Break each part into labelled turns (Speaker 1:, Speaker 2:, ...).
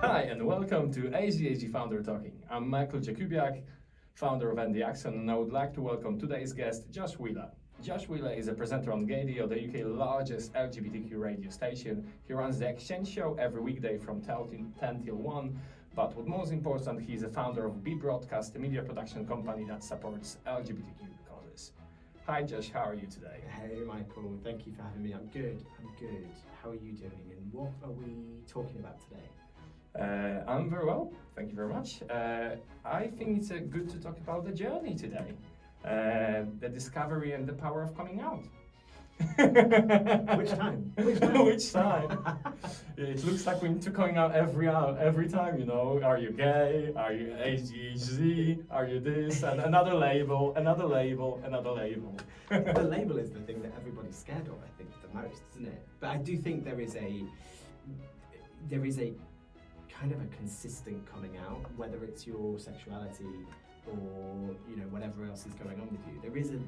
Speaker 1: Hi, and welcome to ADHD Founder Talking. I'm Michael Jakubiak, founder of Andy Axon, and I would like to welcome today's guest, Josh Wheeler. Josh Wheeler is a presenter on Gaydio, the UK's largest LGBTQ radio station. He runs the Exchange Show every weekday from 10 till 1. But what most important, he's a founder of B Broadcast, a media production company that supports LGBTQ causes. Hi Josh, how are you today?
Speaker 2: Hey Michael, thank you for having me. I'm good. How are you doing? And what are we talking about today?
Speaker 1: I'm very well, thank you very much. I think it's good to talk about the journey today. The discovery and the power of coming out.
Speaker 2: Which time?
Speaker 1: Which time? It looks like we need to coming out every time, you know. Are you gay? Are you ADHD? Are you this? And another label.
Speaker 2: The label is the thing that everybody's scared of, I think, the most, isn't it? But I do think there is a kind of a consistent coming out, whether it's your sexuality or whatever else is going on with you.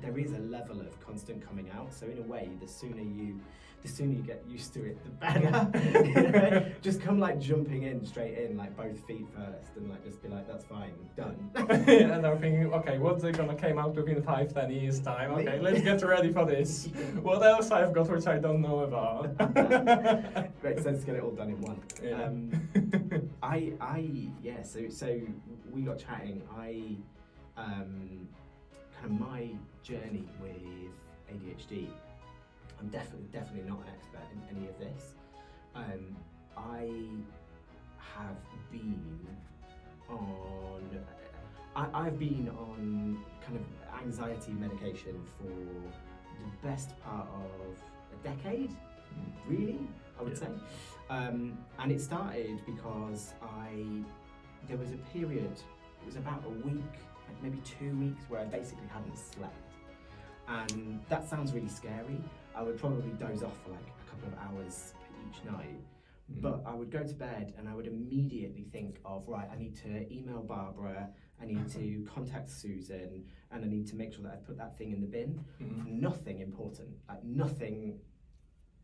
Speaker 2: There is a level of constant coming out. So in a way, the sooner you get used to it, the better. Just come jumping in straight in, both feet first, and just be like, that's fine, done.
Speaker 1: And I'm thinking, okay, what's it gonna come out within 5-10 years time? Okay, let's get ready for this. What else I've got which I don't know about?
Speaker 2: Great sense to get it all done in one.
Speaker 1: Yeah.
Speaker 2: So we got chatting. Kind of my journey with ADHD. I'm definitely not an expert in any of this. I have been on. I've been on kind of anxiety medication for the best part of a decade, really, I would say. And it started because there was a period, it was about a week, maybe 2 weeks, where I basically hadn't slept. And that sounds really scary. I would probably doze off for a couple of hours each night. But I would go to bed and I would immediately think of, right, I need to email Barbara, I need to contact Susan, and I need to make sure that I put that thing in the bin. Nothing important, nothing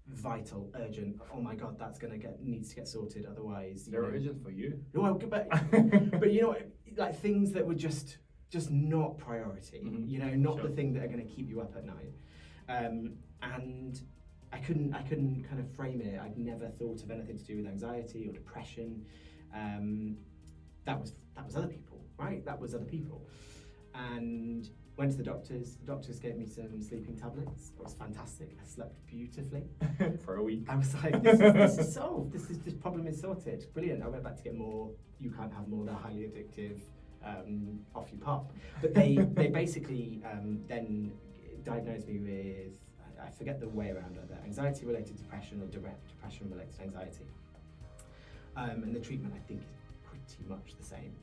Speaker 2: vital, urgent. Oh my God, that's needs to get sorted. Otherwise,
Speaker 1: they're urgent for you.
Speaker 2: Well, but things that were just not priority. Not the thing that are going to keep you up at night. And I couldn't kind of frame it. I'd never thought of anything to do with anxiety or depression. That was other people, right? That was other people. And went to the doctors. The doctors gave me some sleeping tablets. It was fantastic. I slept beautifully
Speaker 1: for a week.
Speaker 2: I was like, this is solved. This problem is sorted. Brilliant. I went back to get more. You can't have more. They're highly addictive. Off you pop. But they basically then diagnosed me with, I forget the way around it, anxiety-related depression or direct depression-related anxiety. And the treatment, I think, is pretty much the same.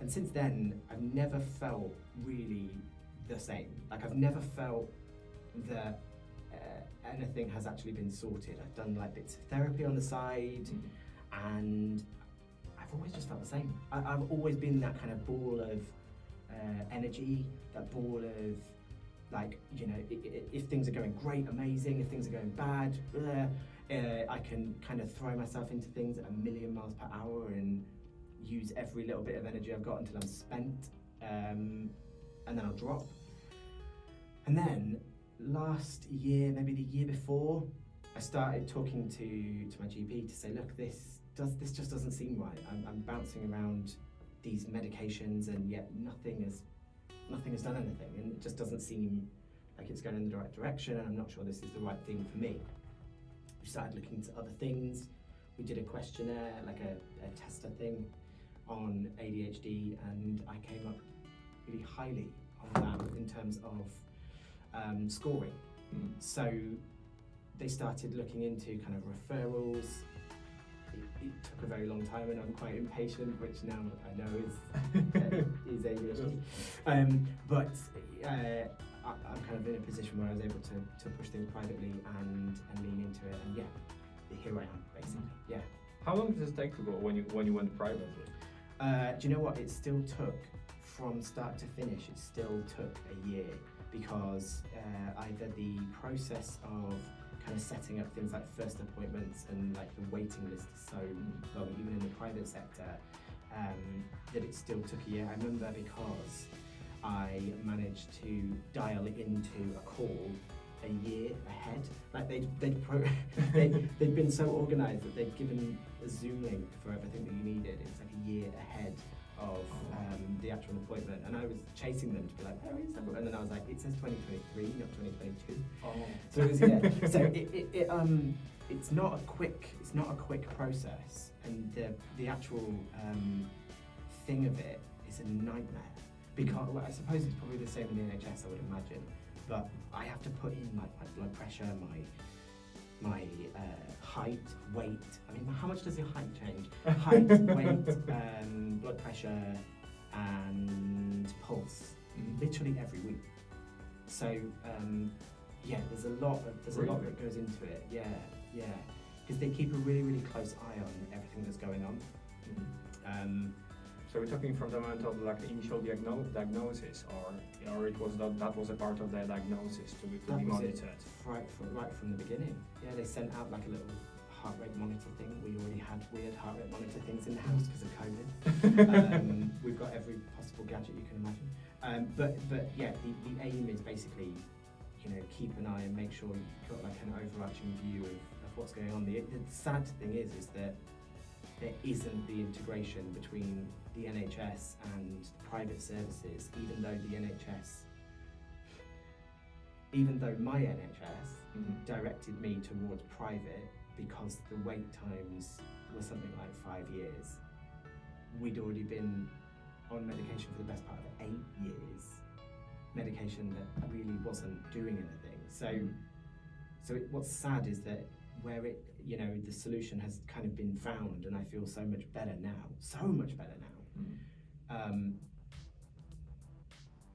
Speaker 2: And since then, I've never felt really the same. I've never felt that anything has actually been sorted. I've done bits of therapy on the side, and I've always just felt the same. I've always been that kind of ball of energy, that ball of if things are going great, amazing. If things are going bad, I can kind of throw myself into things at 1,000,000 miles per hour and use every little bit of energy I've got until I'm spent, and then I'll drop. And then last year, maybe the year before, I started talking to my GP to say, look, this just doesn't seem right. I'm bouncing around these medications, and yet nothing has done anything, and it just doesn't seem like it's going in the right direction, and I'm not sure this is the right thing for me. We started looking into other things. We did a questionnaire, a tester thing on ADHD, and I came up really highly on that in terms of scoring. So they started looking into kind of referrals. It took a very long time, and I'm quite impatient, which now I know is ADHD. But I'm kind of in a position where I was able to push things privately and lean into it, and here I am, basically. Yeah.
Speaker 1: How long does it take to go when you went privately?
Speaker 2: Do you know what? It still took, from start to finish, it still took a year, because either the process of kind of setting up things like first appointments, and like the waiting list is so long, even in the private sector, that it still took a year. I remember because I managed to dial into a call a year ahead. Like they'd been so organised that they'd given a Zoom link for everything that you needed. It was like a year ahead of the actual appointment, and I was chasing them to be like, where is everyone? And then I was like, it says 2023, not 2022. So it was, yeah. So it's not a quick process, and the actual thing of it is a nightmare. Because well, I suppose it's probably the same in the NHS, I would imagine, but I have to put in like my blood pressure, my height, weight. I mean, how much does your height change? Height, weight, blood pressure, and pulse. Literally every week. So yeah, there's a lot that goes into it. Yeah, because they keep a really close eye on everything that's going on.
Speaker 1: So we're talking from the moment of like initial diagnosis, or it was that was a part of the diagnosis to be monitored.
Speaker 2: Right from the beginning. Yeah, they sent out like a little heart rate monitor thing. We already had weird heart rate monitor things in the house because of COVID. We've got every possible gadget you can imagine. But yeah, the aim is basically, you know, keep an eye and make sure you've got like an overarching view of what's going on. The sad thing is that there isn't the integration between the NHS and private services, even though my NHS directed me towards private because the wait times were something like 5 years. We'd already been on medication for the best part of 8 years, medication that really wasn't doing anything. So what's sad is that where it, you know, the solution has kind of been found, and I feel so much better now,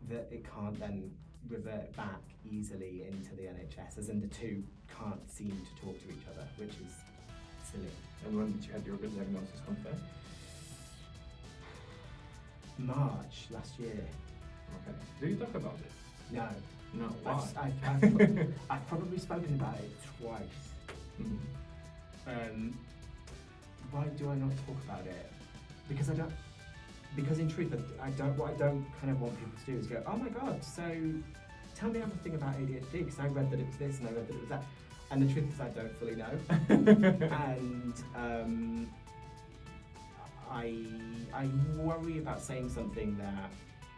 Speaker 2: that it can't then revert back easily into the NHS, as in the two can't seem to talk to each other, which is silly.
Speaker 1: And when did you have your diagnosis confirmed?
Speaker 2: March last year.
Speaker 1: Okay. Do you talk about it?
Speaker 2: No.
Speaker 1: No. Why?
Speaker 2: I've probably spoken about it twice. Why do I not talk about it? Because I don't. Because in truth, I don't. What I don't kind of want people to do is go, "Oh my God, so tell me everything about ADHD." Because I read that it was this and I read that it was that, and the truth is I don't fully know. And I worry about saying something that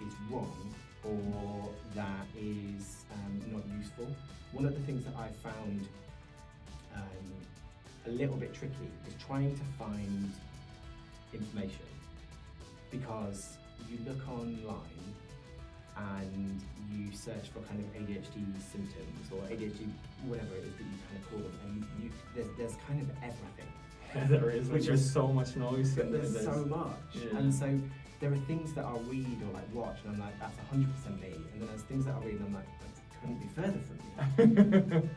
Speaker 2: is wrong or that is not useful. One of the things that I found a little bit tricky is trying to find information, because you look online and you search for kind of ADHD symptoms or ADHD, whatever it is that you kind of call them, and there's kind of everything.
Speaker 1: There is, which is so much noise.
Speaker 2: There's so much,
Speaker 1: yeah.
Speaker 2: And so there are things that I'll read or like watch, and I'm like, that's 100% me, and then there's things that I'll read, and I'm like, that couldn't be further from me.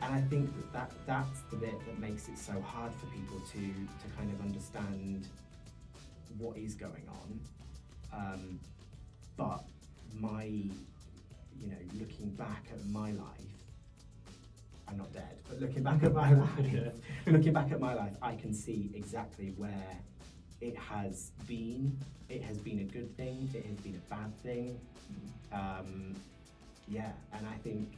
Speaker 2: And I think that's the bit that makes it so hard for people to kind of understand what is going on. But looking back at my life, I'm not dead, but looking back at my life, I can see exactly where it has been. It has been a good thing, it has been a bad thing. And I think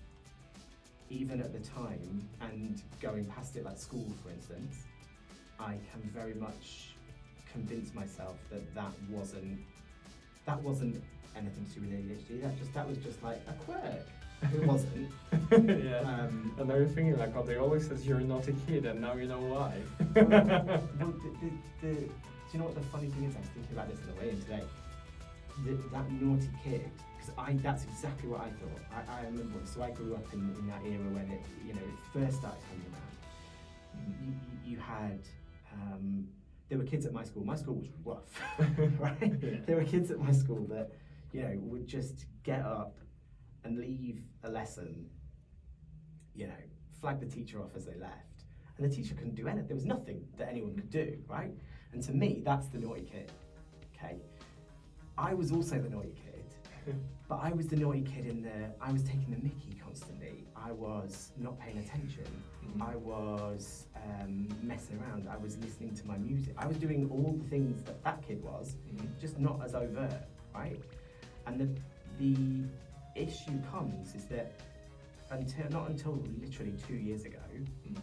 Speaker 2: even at the time, and going past it, like school for instance, I can very much convince myself that wasn't anything to do with ADHD. That was just like a quirk. It wasn't.
Speaker 1: Yeah. And now you're thinking like, oh, they always says you're not a kid, and now you know why.
Speaker 2: Do you know what the funny thing is? I was thinking about this on the way in today. That naughty kid, because that's exactly what I thought. I remember, so I grew up in that era when it first started coming around. You had, there were kids at my school. My school was rough, right? Yeah. There were kids at my school that, would just get up and leave a lesson, flag the teacher off as they left, and the teacher couldn't do anything. There was nothing that anyone could do, right? And to me, that's the naughty kid. Okay, I was also the naughty kid, but I was the naughty kid I was taking the mickey constantly. I was not paying attention.
Speaker 1: Mhm.
Speaker 2: I was messing around. I was listening to my music. I was doing all the things that that kid was,
Speaker 1: Mhm.
Speaker 2: just not as overt, right? And the issue comes is that not until literally 2 years ago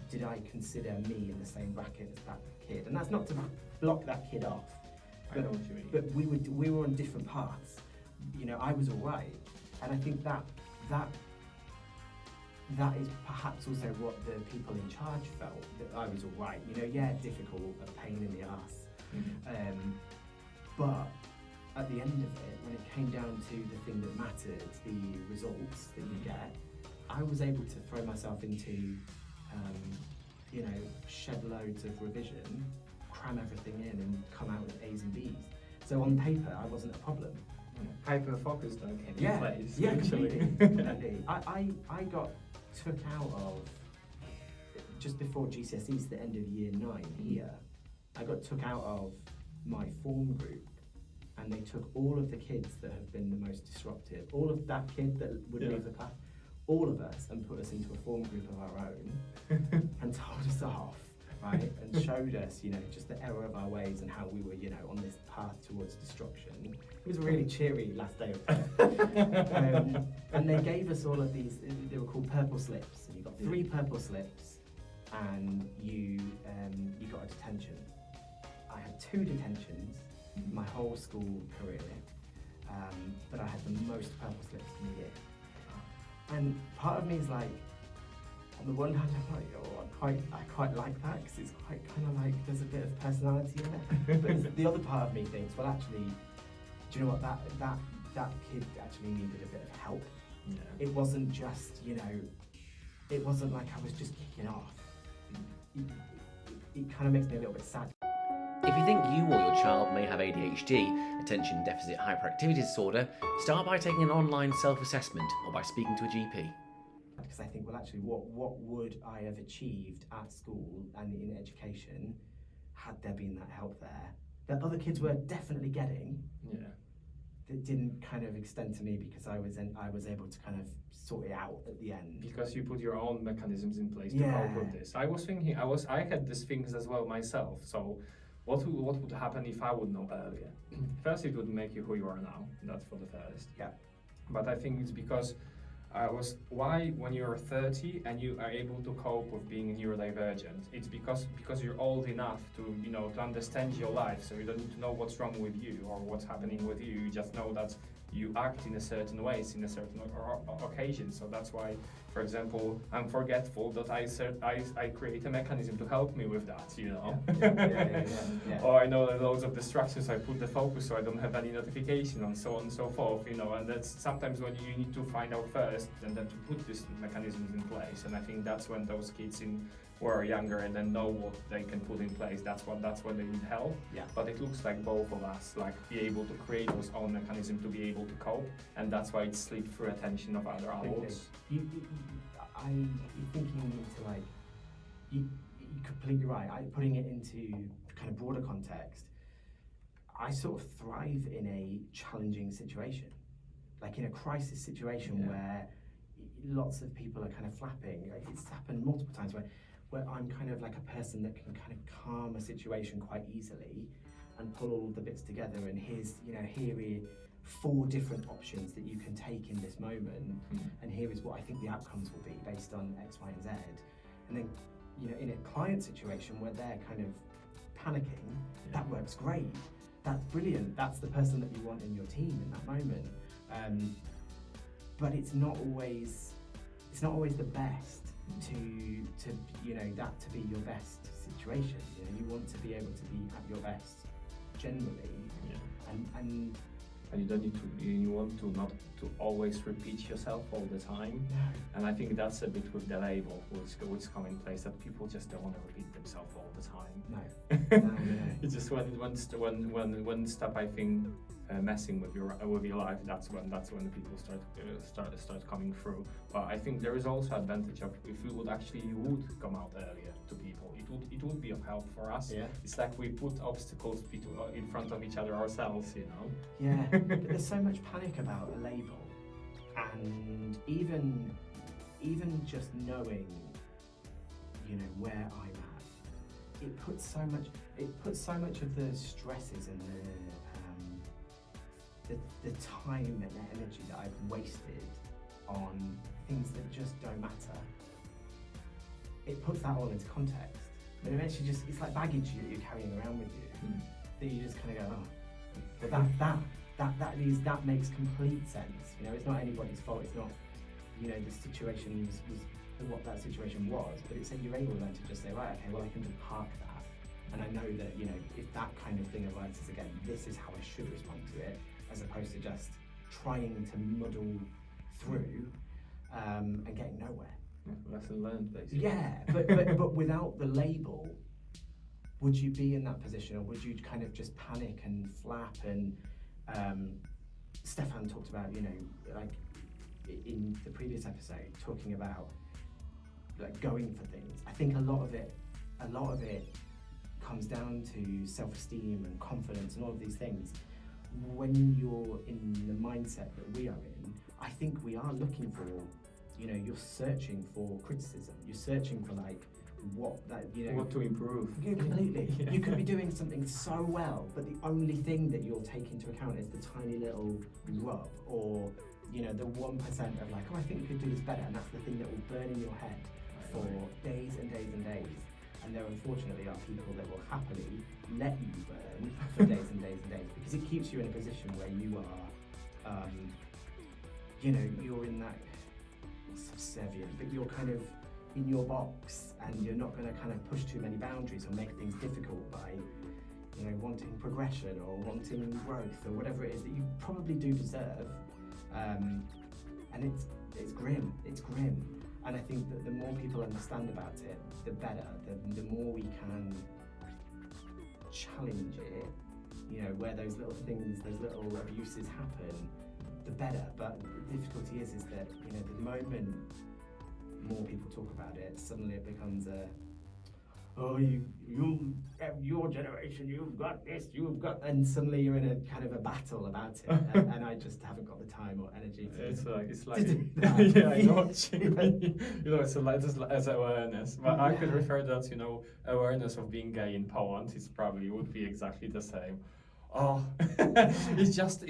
Speaker 2: did I consider me in the same bracket as that kid. And that's not to block that kid off.
Speaker 1: I know what you mean.
Speaker 2: But we were on different paths. You know, I was all right, and I think that is perhaps also what the people in charge felt, that I was all right. You know, yeah, difficult, a pain in the ass,
Speaker 1: Mhm.
Speaker 2: but at the end of it, when it came down to the thing that mattered, the results that you get, I was able to throw myself into, you know, shed loads of revision, cram everything in, and come out with A's and B's. So on paper, I wasn't a problem.
Speaker 1: Hyper focused on any
Speaker 2: Yeah,
Speaker 1: place.
Speaker 2: yeah,
Speaker 1: actually.
Speaker 2: completely. I got took out of just before GCSEs, the end of year 9 here. I got took out of my form group, and they took all of the kids that have been the most disruptive, all of that kid that would leave the class, all of us, and put us into a form group of our own, and told us off, right, and showed us, you know, just the error of our ways and how we were, you know, on this path towards destruction. It was a really cheery last day of term. And they gave us all of these, they were called purple slips, and you got 3 purple slips, and you got a detention. I had 2 detentions my whole school career, but I had the most purple slips in the year. And part of me is like, on the one hand, I'm like, oh, I quite like that, because it's quite kind of like there's a bit of personality in it. But the other part of me thinks, well, actually, do you know what, that kid actually needed a bit of help.
Speaker 1: Yeah.
Speaker 2: It wasn't just, you know, it wasn't like I was just kicking off. It kind of makes me a little bit sad.
Speaker 3: If you think you or your child may have ADHD, attention deficit hyperactivity disorder, start by taking an online self-assessment or by speaking to a GP.
Speaker 2: Because I think, well, actually, what would I have achieved at school and in education had there been that help there that other kids were definitely getting?
Speaker 1: Yeah.
Speaker 2: That didn't kind of extend to me, because I was able to kind of sort it out at the end.
Speaker 1: Because you put your own mechanisms in place to
Speaker 2: Yeah.
Speaker 1: cope with this. I was thinking, I had these things as well myself. So what would happen if I would know earlier? First, it would make you who you are now. That's for the first.
Speaker 2: Yeah.
Speaker 1: But I think it's because why when you're 30 and you are able to cope with being neurodivergent, it's because you're old enough to, you know, to understand your life. So you don't need to know what's wrong with you or what's happening with you. You just know that you act in a certain ways in a certain occasion. So that's why, for example, I'm forgetful, that I create a mechanism to help me with that, you know.
Speaker 2: Yeah.
Speaker 1: Or I know that loads of distractions, I put the focus so I don't have any notification, and so on and so forth, you know. And that's sometimes when you need to find out first and then to put these mechanisms in place. And I think that's when those kids who are younger and then know what they can put in place, that's when they need help.
Speaker 2: Yeah.
Speaker 1: But it looks like both of us be able to create those own mechanisms to be able to cope, and that's why it slipped through attention of other adults.
Speaker 2: You're thinking into, like, you're completely right. Putting it into kind of broader context, I sort of thrive in a challenging situation, like in a crisis situation where lots of people are kind of flapping. Like, it's happened multiple times where I'm kind of like a person that can kind of calm a situation quite easily and pull all the bits together. And here are 4 different options that you can take in this moment, and here is what I think the outcomes will be based on X, Y, and Z. And then, you know, in a client situation where they're kind of panicking, that works great. That's brilliant. That's the person that you want in your team in that moment. But it's not always the best to you know, that to be your best situation. You know, you want to be able to be at your best generally, and
Speaker 1: And you don't need to, you want to not to always repeat yourself all the time.
Speaker 2: no.
Speaker 1: And I think that's a bit with the label which come in place, that people just don't want to repeat themselves all the time.
Speaker 2: No.
Speaker 1: It's just when stuff, I think, messing with your life, that's when people start coming through. But I think there is also advantage of if you would come out earlier to people, it would be of help for us.
Speaker 2: Yeah.
Speaker 1: It's like we put obstacles in front of each other ourselves, you know.
Speaker 2: Yeah, but there's so much panic about a label, and even even just knowing, where I'm at, it puts so much of the stresses and the time and the energy that I've wasted on things that just don't matter. It puts that all into context. And eventually it's like baggage that you're carrying around with you. That you just kind of go, oh, but that makes complete sense. It's not anybody's fault. It's not, the situation was what that situation was. But it's that you're able then to just say, right, okay, well, I can just park that, and I know that if that kind of thing arises again, this is how I should respond to it, as opposed to just trying to muddle through and getting nowhere.
Speaker 1: Lesson learned, basically.
Speaker 2: Yeah, but without the label, would you be in that position, or would you kind of just panic and flap? And Stefan talked about, like in the previous episode, talking about like going for things. I think a lot of it comes down to self-esteem and confidence and all of these things. When you're in the mindset that we are in, I think we are looking for, you're searching for criticism. You're searching for like what
Speaker 1: to improve.
Speaker 2: Completely.
Speaker 1: Yeah.
Speaker 2: You could be doing something so well, but the only thing that you'll take into account is the tiny little rub, or the 1% of like, oh, I think you could do this better, and that's the thing that will burn in your head for days and days and days. And there unfortunately are people that will happily let you burn for days and days and days, because it keeps you in a position where you are, you're in that subservient, but you're kind of in your box, and you're not going to kind of push too many boundaries or make things difficult by, wanting progression or wanting growth or whatever it is that you probably do deserve. And it's grim. It's grim. And I think that the more people understand about it, the better. The more we can challenge it, where those little things, those little abuses happen, the better. But the difficulty is that, the moment more people talk about it, suddenly it becomes your generation, you've got this, and suddenly you're in a kind of a battle about it, and I just haven't got the time or energy to.
Speaker 1: It's like
Speaker 2: to do that.
Speaker 1: yeah, I know what you mean. It's as awareness, but I could refer that awareness of being gay in Poland would be exactly the same. Oh, it's just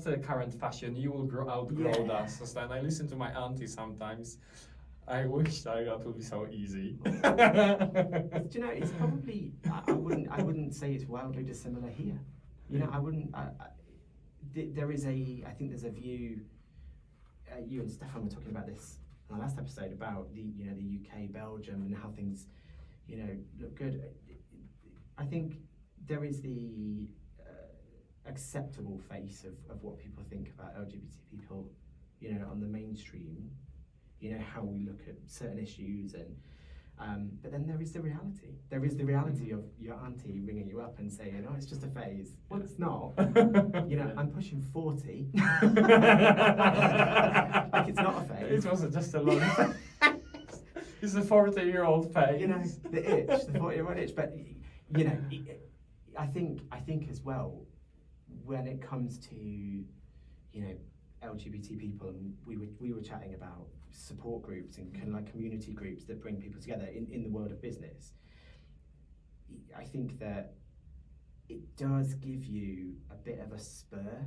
Speaker 1: a current fashion. You will outgrow that. And I listen to my auntie sometimes. I wish that would be so easy.
Speaker 2: It's probably. I wouldn't say it's wildly dissimilar here. I wouldn't. There is I think there's a view. You and Stefan were talking about this in the last episode about the UK, Belgium, and how things look good. I think there is the acceptable face of what people think about LGBT people, on the mainstream, how we look at certain issues, and but then there is the reality. There is the reality of your auntie ringing you up and saying, "Oh, it's just a phase." Well, it's not. I'm pushing 40. Like, it's not a phase.
Speaker 1: It wasn't just a long. It's a 40-year-old phase.
Speaker 2: The itch, the 40-year-old itch. But I think as well, when it comes to LGBT people, and we were chatting about support groups and kind of like community groups that bring people together in the world of business. I think that it does give you a bit of a spur.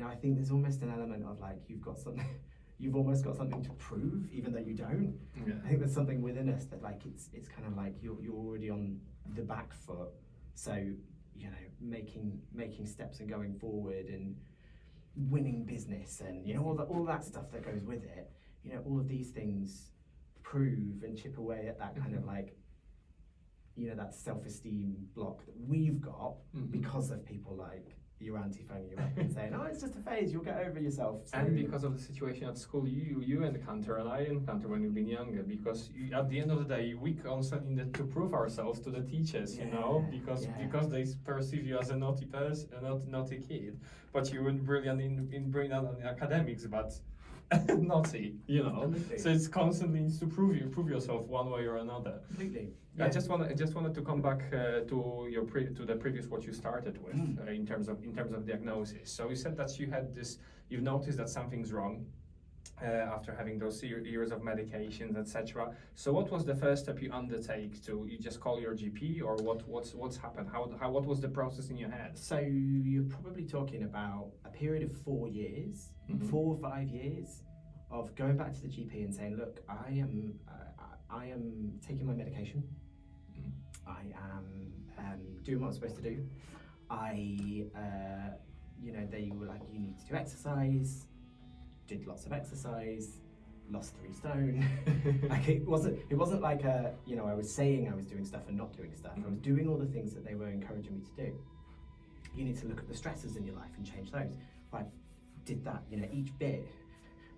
Speaker 2: I think there's almost an element of like you've almost got something to prove, even though you don't.
Speaker 1: Yeah.
Speaker 2: I think there's something within us that like it's kind of like you're already on the back foot, so making steps and going forward and winning business and all that stuff that goes with it. All of these things prove and chip away at that kind of like that self-esteem block that we've got because of people like your auntie phoning you up and saying, "Oh, it's just a phase, you'll get over yourself." So,
Speaker 1: and because of the situation at school you encounter and I encounter when you've been younger, because at the end of the day we constantly need to prove ourselves to the teachers, because they perceive you as a naughty person, a naughty kid, but you were brilliant in brilliant in academics, but naughty, So it's constantly needs to prove yourself one way or another.
Speaker 2: Completely.
Speaker 1: Yeah. I just wanted to come back to the previous what you started with in terms of diagnosis. So you said that you've noticed that something's wrong, after having those years of medications, etc. So what was the first step you undertake? You just call your GP, or what's happened? What was the process in your head?
Speaker 2: So you're probably talking about a period of 4 years, 4 or 5 years of going back to the GP and saying, look, I am taking my medication. I am doing what I'm supposed to do. They were like, you need to do exercise. Did lots of exercise, lost 3 stone. Like it wasn't like I was saying I was doing stuff and not doing stuff. I was doing all the things that they were encouraging me to do. You need to look at the stresses in your life and change those. Right, did that, each bit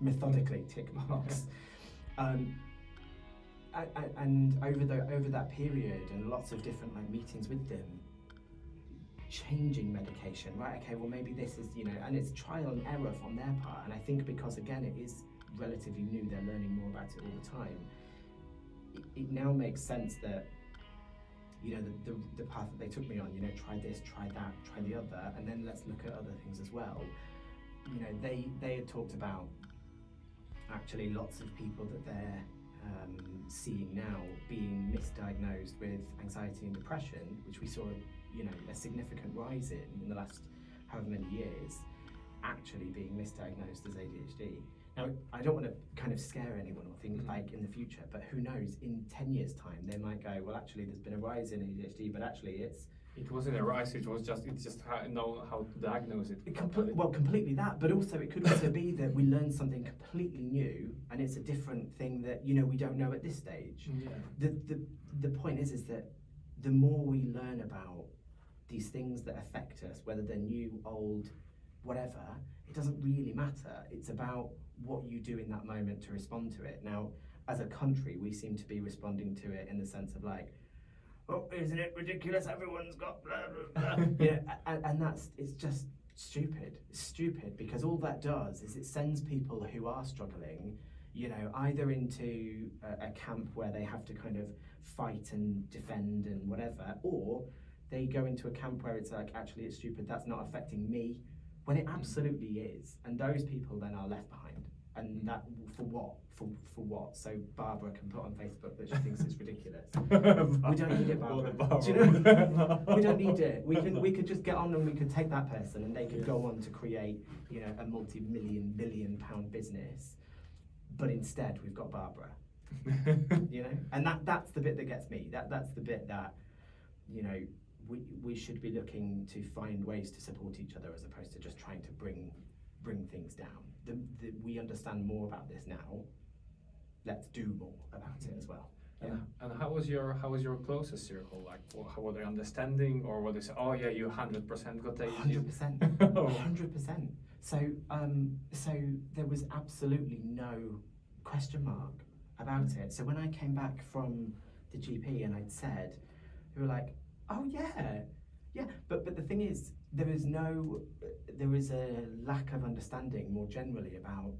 Speaker 2: methodically, tick box. And over that period and lots of different meetings with them, changing medication, right? Okay, well maybe this is, and it's trial and error from their part. And I think because again it is relatively new, they're learning more about it all the time. It now makes sense that, the path that they took me on, try this, try that, try the other, and then let's look at other things as well. They had talked about actually lots of people that they're seeing now being misdiagnosed with anxiety and depression, which we saw a significant rise in the last however many years, actually being misdiagnosed as ADHD. Now, I don't want to kind of scare anyone or think like in the future, but who knows, in 10 years' time, they might go, well, actually, there's been a rise in ADHD, but actually
Speaker 1: It wasn't a rise, it's just how to diagnose it.
Speaker 2: Completely that, but also it could also be that we learn something completely new, and it's a different thing that, we don't know at this stage.
Speaker 1: Yeah.
Speaker 2: The point is that the more we learn about these things that affect us, whether they're new, old, whatever, it doesn't really matter. It's about what you do in that moment to respond to it. Now, as a country, we seem to be responding to it in the sense of like, oh, isn't it ridiculous? Everyone's got blah, blah, blah. and it's just stupid. It's stupid because all that does is it sends people who are struggling, either into a camp where they have to kind of fight and defend and whatever, or they go into a camp where it's like, actually, it's stupid, that's not affecting me, when it absolutely is. And those people then are left behind. And that, for what? For what? So Barbara can put on Facebook that she thinks it's ridiculous. We don't need it, Barbara. Do you know? We don't need it. We could just get on and we could take that person and they could go on to create, a multi-million, billion-pound business. But instead, we've got Barbara. And that's the bit that gets me. That's the bit that, we should be looking to find ways to support each other as opposed to just trying to bring things down. We understand more about this now. Let's do more about it as well. Yeah.
Speaker 1: And how was your closest circle? Like, how were they understanding, or were they say, oh yeah, you 100% got ADHD?
Speaker 2: 100%. So there was absolutely no question mark about it. So when I came back from the GP and I'd said, they were like, oh yeah. But the thing is, there was a lack of understanding more generally about,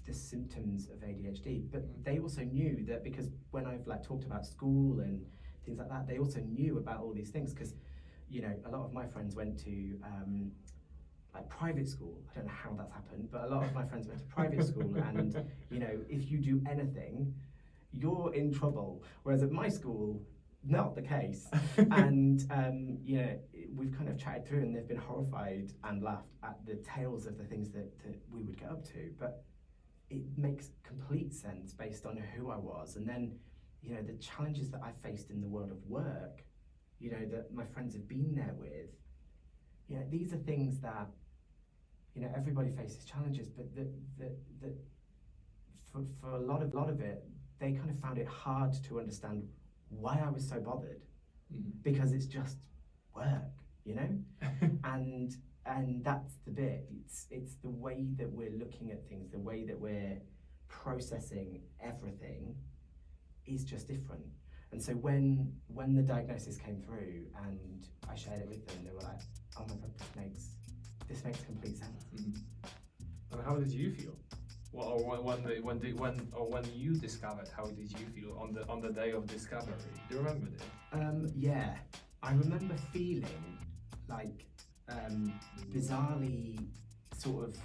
Speaker 2: the symptoms of ADHD. But they also knew that, because when I've talked about school and things like that, they also knew about all these things because, a lot of my friends went to private school. I don't know how that's happened, but a lot of my friends went to private school, and if you do anything, you're in trouble. Whereas at my school, not the case. And we've kind of chatted through, and they've been horrified and laughed at the tales of the things that we would get up to. But it makes complete sense based on who I was, and then the challenges that I faced in the world of work, that my friends have been there with. These are things that everybody faces challenges, but that for a lot of it, they kind of found it hard to understand why I was so bothered, because it's just work, and that's the bit. It's the way that we're looking at things, the way that we're processing everything is just different. And so when the diagnosis came through and I shared it with them, they were like, oh my God, this makes complete sense.
Speaker 1: And how did you feel? Well, when you discovered, how did you feel on the day of discovery? Do you remember this?
Speaker 2: Yeah, I remember feeling like bizarrely sort of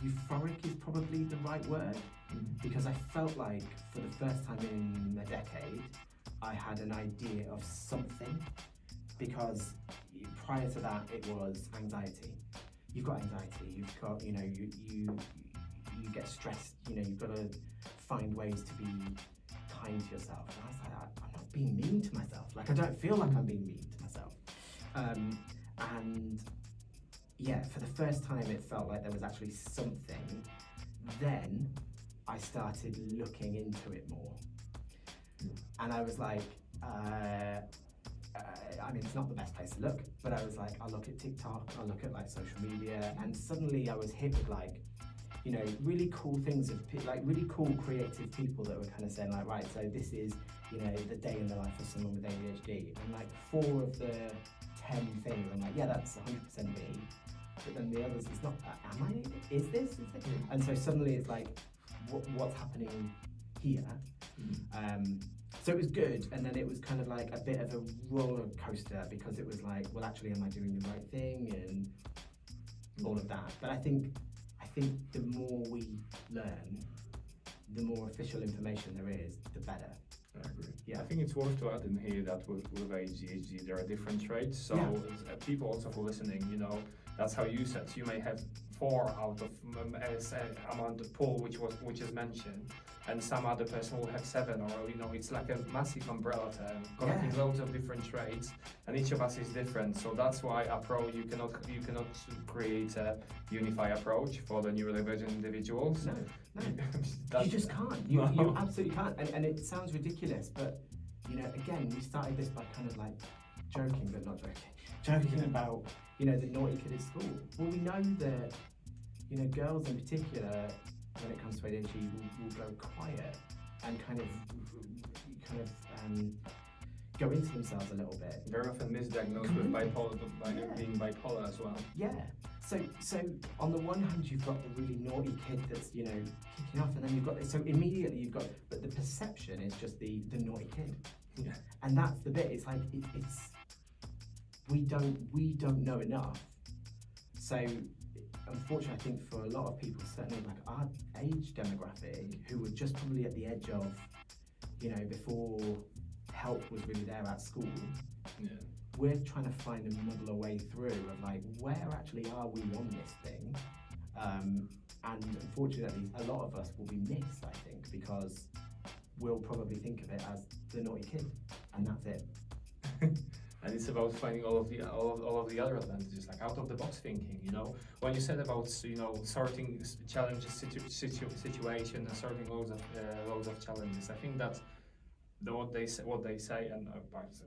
Speaker 2: euphoric is probably the right word, because I felt like for the first time in a decade, I had an idea of something, because prior to that it was anxiety. You've got anxiety, you've got, you know, you get stressed, you know, you've got to find ways to be kind to yourself. And I was like, I'm not being mean to myself. Like, I don't feel like I'm being mean to myself. And yeah, for the first time it felt like there was actually something. Then I started looking into it more. And I was like, I mean, it's not the best place to look, but I was like, I'll look at TikTok, I'll look at like social media, and suddenly I was hit with like, you know, really cool things of like really cool creative people that were kind of saying like, right, so this is, you know, the day in the life of someone with ADHD, and like 4 of the 10 things, I'm like, yeah, that's 100% me. But then the others, it's not, am I? Is this? Is it? And so suddenly it's like, what's happening here? So it was good, and then it was kind of like a bit of a roller coaster, because it was like, well, actually, am I doing the right thing, and all of that. But I think the more we learn, the more official information there is, the better.
Speaker 1: I agree.
Speaker 2: Yeah.
Speaker 1: I think it's worth to add in here that with ADHD there are different traits. So people also for listening, you know, that's how you said. So you may have 4 out of amount of pool which is mentioned, and some other person will have 7, or you know, it's like a massive umbrella term connecting loads of different traits, and each of us is different. So that's why you cannot create a unified approach for the neurodivergent individuals.
Speaker 2: No. You just can't. You absolutely can't. And it sounds ridiculous, but you know, again, we started this by kind of like joking, but not joking about, you know, the naughty kid at school. Well, we know that, you know, girls in particular, when it comes to ADHD, will go quiet and kind of go into themselves a little bit.
Speaker 1: Very often misdiagnosed with bipolar, being bipolar as well.
Speaker 2: Yeah. So on the one hand, you've got the really naughty kid that's, you know, kicking off, and then you've got, so immediately you've got, but the perception is just the naughty kid.
Speaker 1: Yeah.
Speaker 2: And that's the bit. It's like it's we don't know enough. So unfortunately, I think for a lot of people, certainly like our age demographic, who were just probably at the edge of, you know, before help was really there at school, we're trying to find and muddle a way through of like, where actually are we on this thing? And unfortunately, a lot of us will be missed, I think, because we'll probably think of it as the naughty kid, and that's it.
Speaker 1: And it's about finding all of the other advantages, like out of the box thinking. You know, when you said about, you know, sorting challenges, situation, and sorting loads of challenges, I think that's what they say, and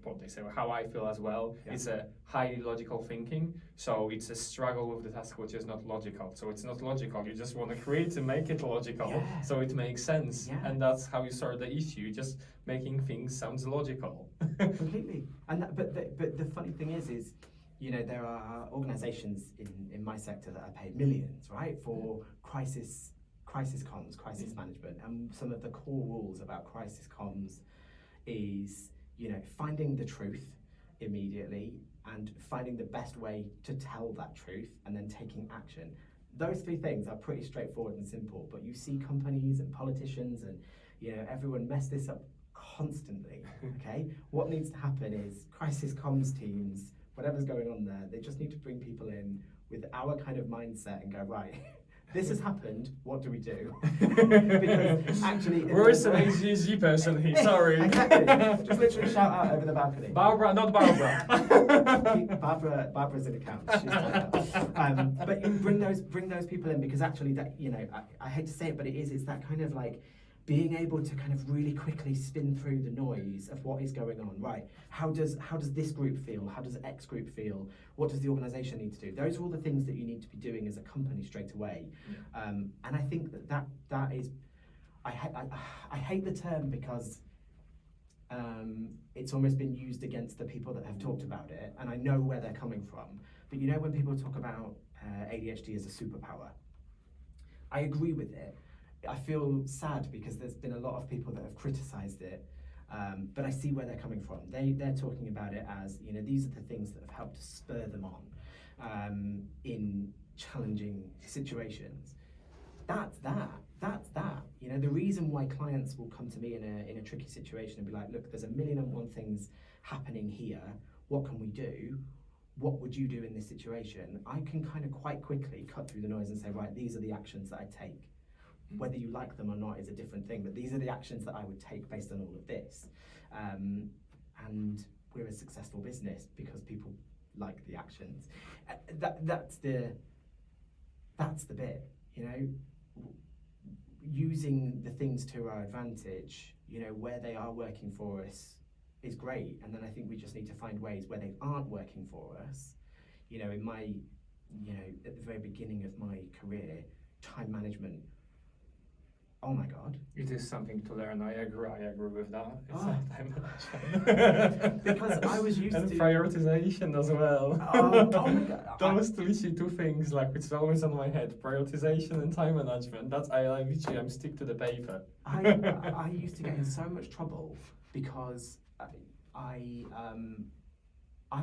Speaker 1: what they say, how I feel as well. Yeah. It's a highly logical thinking. So it's a struggle with the task which is not logical. So it's not logical. You just want to create to make it logical, so it makes sense. Yeah. And that's how you sort the issue. Just making things sounds logical.
Speaker 2: Completely. And but the funny thing is, you know, there are organisations in my sector that are paid millions, right, for crisis comms, crisis management, and some of the core rules about crisis comms is, you know, finding the truth immediately and finding the best way to tell that truth and then taking action. Those 3 things are pretty straightforward and simple, but you see companies and politicians and, you know, everyone mess this up constantly, okay? What needs to happen is crisis comms teams, whatever's going on there, they just need to bring people in with our kind of mindset and go, right, this has happened, what do we do? Because actually...
Speaker 1: We're some ADHD person here, sorry.
Speaker 2: Exactly. Just literally shout out over the balcony.
Speaker 1: Barbara, not Barbara.
Speaker 2: Barbara's in accounts. She's but you bring those people in, because actually that, you know, I hate to say it, but it's that kind of like being able to kind of really quickly spin through the noise of what is going on. Right, how does this group feel? How does X group feel? What does the organisation need to do? Those are all the things that you need to be doing as a company straight away. Yeah. And I think that is, I hate the term, because it's almost been used against the people that have talked about it, and I know where they're coming from. But you know, when people talk about ADHD as a superpower, I agree with it. I feel sad because there's been a lot of people that have criticised it, but I see where they're coming from. They're talking about it as, you know, these are the things that have helped to spur them on in challenging situations. that's that. That's that. You know, the reason why clients will come to me in a tricky situation and be like, look, there's 1,000,001 things happening here. What can we do? What would you do in this situation? I can kind of quite quickly cut through the noise and say, right, these are the actions that I take. Whether you like them or not is a different thing, but these are the actions that I would take based on all of this. And we're a successful business because people like the actions. That's the bit, you know. Using the things to our advantage, you know, where they are working for us is great, and then I think we just need to find ways where they aren't working for us. You know, in my, you know, at the very beginning of my career, time management, oh my God.
Speaker 1: It is something to learn. I agree with that. It's
Speaker 2: Oh.
Speaker 1: time management.
Speaker 2: Because I was used
Speaker 1: and
Speaker 2: to...
Speaker 1: prioritization as well.
Speaker 2: Oh my God.
Speaker 1: Those literally two things, like, which is always on my head: prioritization and time management. That's I'm stick to the paper.
Speaker 2: I used to get in so much trouble because I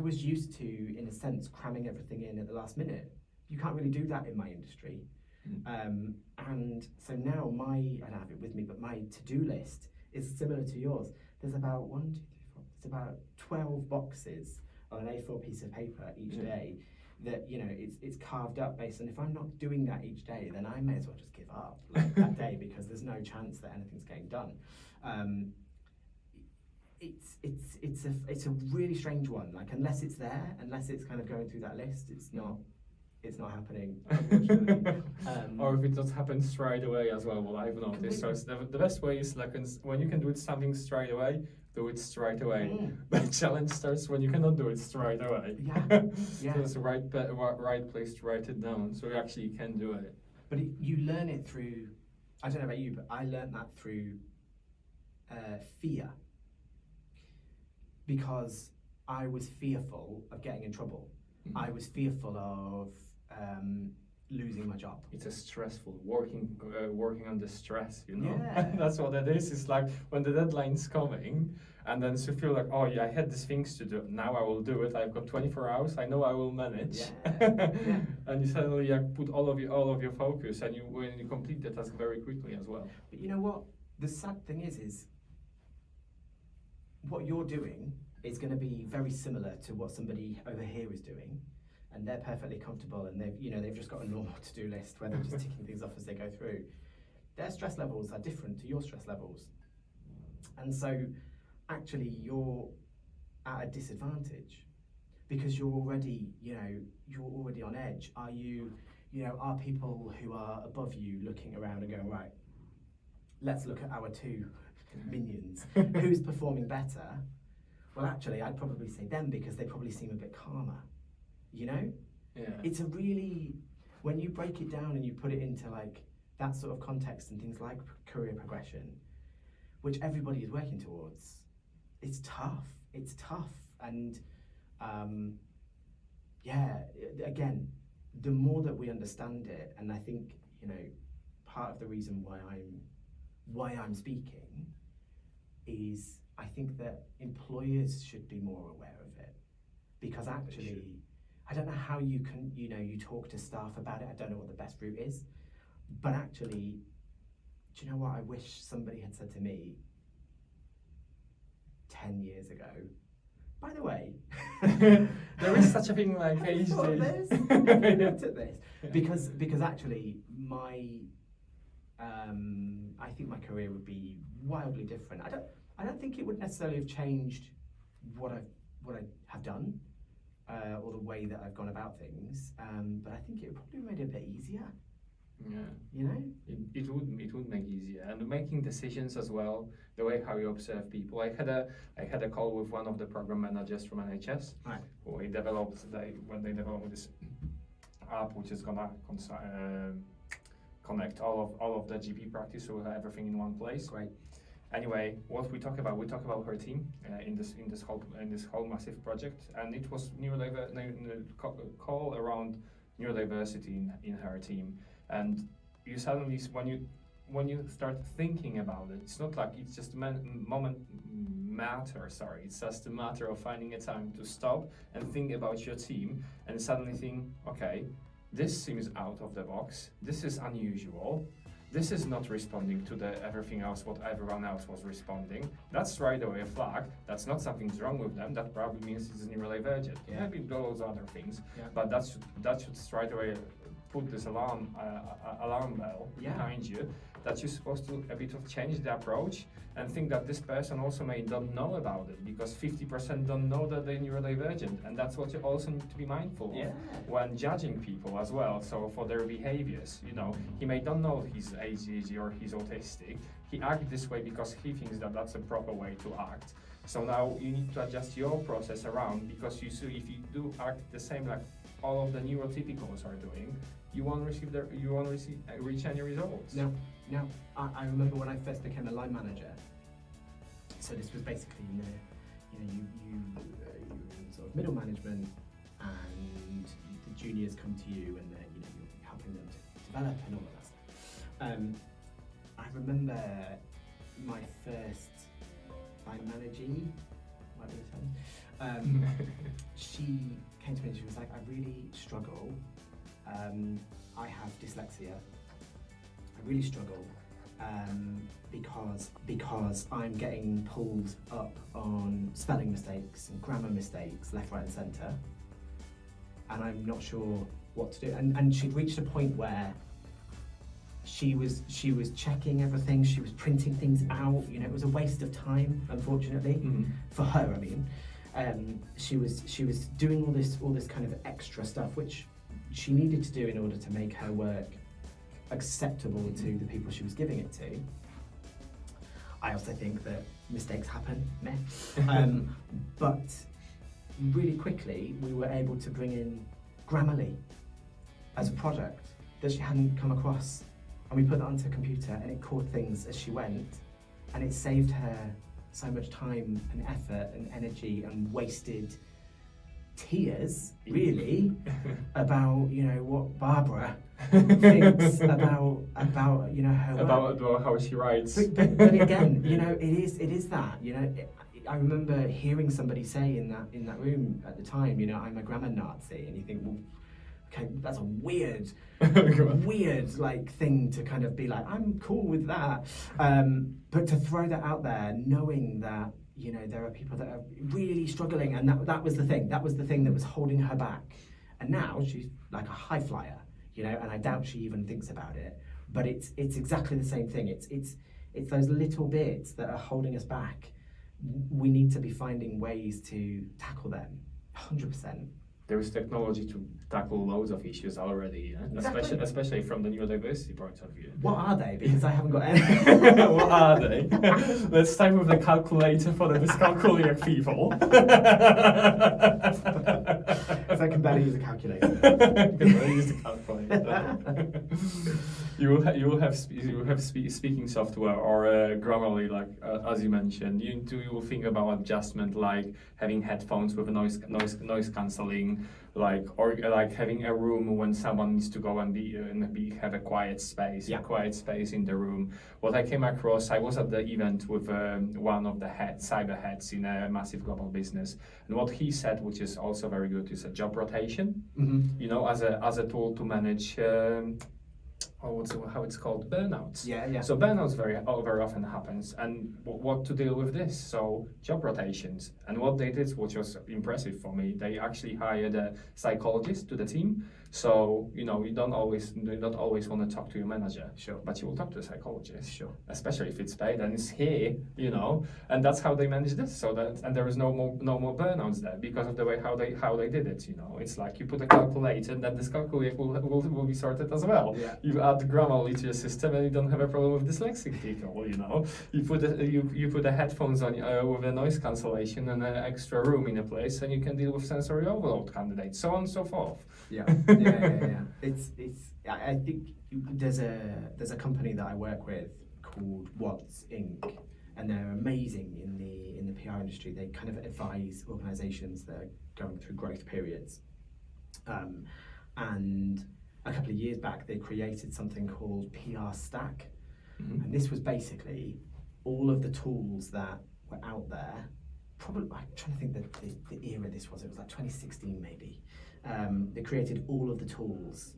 Speaker 2: was used to, in a sense, cramming everything in at the last minute. You can't really do that in my industry. And so now I don't have it with me, but my to-do list is similar to yours. There's about 12 boxes on an A4 piece of paper each day that, you know, it's carved up based on, if I'm not doing that each day, then I may as well just give up like, that day, because there's no chance that anything's getting done. It's a really strange one. Like, unless it's there, unless it's kind of going through that list, it's not happening, unfortunately.
Speaker 1: Or if it does happen straight away as well, I've noticed. So the best way is, like, when you can do something straight away, do it straight away. The challenge starts when you cannot do it straight away.
Speaker 2: Yeah.
Speaker 1: So it's the right place to write it down, so you actually can do it.
Speaker 2: But you learn it through, I don't know about you, but I learned that through fear. Because I was fearful of getting in trouble. I was fearful of losing my job.
Speaker 1: It's a stressful working under stress, you know.
Speaker 2: Yeah.
Speaker 1: That's what it is. It's like when the deadline's coming, and then you feel like, oh yeah, I had these things to do. Now I will do it. I've got 24 hours. I know I will manage.
Speaker 2: Yeah.
Speaker 1: And you suddenly put all of your focus, and you complete the task very quickly as well.
Speaker 2: But you know what? The sad thing is what you're doing is going to be very similar to what somebody over here is doing, and they're perfectly comfortable, and they've just got a normal to-do list where they're just ticking things off as they go through. Their stress levels are different to your stress levels, and so actually you're at a disadvantage because you're already on edge. Are people who are above you looking around and going, right, let's look at our two minions, who's performing better? Well, actually, I'd probably say them, because they probably seem a bit calmer, you know?
Speaker 1: Yeah.
Speaker 2: It's a really, when you break it down and you put it into like that sort of context and things like career progression, which everybody is working towards, it's tough. And again, the more that we understand it, and I think, you know, part of the reason why I'm speaking is, I think that employers should be more aware of it, because actually, I don't know how you can, you talk to staff about it. I don't know what the best route is, but actually, do you know what I wish somebody had said to me 10 years ago? By the way,
Speaker 1: there is such a thing like ADHD.
Speaker 2: Looked at this, because actually I think my career would be wildly different. I don't think it would necessarily have changed what I have done, or the way that I've gone about things. But I think it would probably made it a bit easier.
Speaker 1: Yeah.
Speaker 2: You know?
Speaker 1: It would make easier, and making decisions as well. The way how you observe people. I had a call with one of the program managers from NHS.
Speaker 2: Right.
Speaker 1: Who when they developed this app, which is gonna connect all of the GP practice, so we'll have everything in one place.
Speaker 2: Great.
Speaker 1: Anyway, what we talk about her team in this whole massive project, and it was call around neurodiversity in her team, and you suddenly when you start thinking about it, it's not like it's just it's just a matter of finding a time to stop and think about your team, and suddenly think, okay, this seems out of the box, this is unusual, this is not responding to the everything else what everyone else was responding. That's right away a flag. That's not something's wrong with them. That probably means it's neurodivergent.
Speaker 2: Yeah.
Speaker 1: Maybe those other things,
Speaker 2: Yeah.
Speaker 1: but that should straight away put this alarm bell
Speaker 2: Yeah.
Speaker 1: behind you. That you're supposed to a bit of change the approach and think that this person also may don't know about it, because 50% don't know that they're neurodivergent, and that's what you also need to be mindful
Speaker 2: Yeah.
Speaker 1: of when judging people as well. So for their behaviors, you know, he may don't know he's ADHD or he's autistic. He acts this way because he thinks that that's a proper way to act. So now you need to adjust your process around, because you see if you do act the same like all of the neurotypicals are doing, you won't reach any results.
Speaker 2: Now, I remember when I first became a line manager. So this was basically in the, you were in sort of middle management, and the juniors come to you, and you're helping them to develop and all of that stuff. I remember my first line managee, might be the term. She came to me and she was like, "I really struggle. I have dyslexia. I really struggle because I'm getting pulled up on spelling mistakes and grammar mistakes left, right and centre, and I'm not sure what to do." And she'd reached a point where she was checking everything, she was printing things out, it was a waste of time, unfortunately, for her, I mean. She was doing all this kind of extra stuff, which she needed to do in order to make her work acceptable to the people she was giving it to. I also think that mistakes happen, but really quickly we were able to bring in Grammarly as a product that she hadn't come across, and we put that onto a computer and it caught things as she went, and it saved her so much time and effort and energy and wasted tears, really, about what Barbara thinks about her work.
Speaker 1: About how she writes.
Speaker 2: But again, it is that. I remember hearing somebody say in that room at the time, "I'm a grammar Nazi," and you think, well, okay, that's a weird thing to kind of be like, I'm cool with that. But to throw that out there, knowing that there are people that are really struggling, and that was the thing. That was the thing that was holding her back. And now she's like a high flyer, and I doubt she even thinks about it. But it's exactly the same thing. It's those little bits that are holding us back. We need to be finding ways to tackle them, 100%.
Speaker 1: There is technology to tackle loads of issues already,
Speaker 2: Exactly.
Speaker 1: especially from the neurodiversity point of view.
Speaker 2: What are they? Because I haven't got any.
Speaker 1: What are they? Let's start with the calculator for the dyscalculiac people.
Speaker 2: So I can barely use a calculator.
Speaker 1: Use the calculator. You will have speaking software or Grammarly, like as you mentioned. You will think about adjustment like having headphones with a noise cancelling, or having a room when someone needs to go and have a quiet space, quiet space in the room. What I came across, I was at the event with one of the cyber heads in a massive global business, and what he said, which is also very good, is a job rotation. As a tool to manage. How it's called, burnouts.
Speaker 2: Yeah.
Speaker 1: So burnouts very often happens, and what to deal with this? So job rotations, and what they did, which was impressive for me, they actually hired a psychologist to the team. So you don't always want to talk to your manager,
Speaker 2: Sure.
Speaker 1: but you will talk to a psychologist,
Speaker 2: Sure.
Speaker 1: especially if it's paid and it's here, and that's how they manage this. So and there is no more burnouts there because of the way how they did it. It's like you put a calculator, and then this calculator will be sorted as well.
Speaker 2: Yeah.
Speaker 1: You add Grammarly to your system, and you don't have a problem with dyslexic people. You put the headphones on with a noise cancellation and an extra room in a place, and you can deal with sensory overload candidates, so on and so forth.
Speaker 2: Yeah. It's. I think there's a company that I work with called What's Inc. and they're amazing in the PR industry. They kind of advise organisations that are going through growth periods. And a couple of years back, they created something called PR Stack, and this was basically all of the tools that were out there probably, I'm trying to think the era this was. It was like 2016 maybe. They created all of the tools,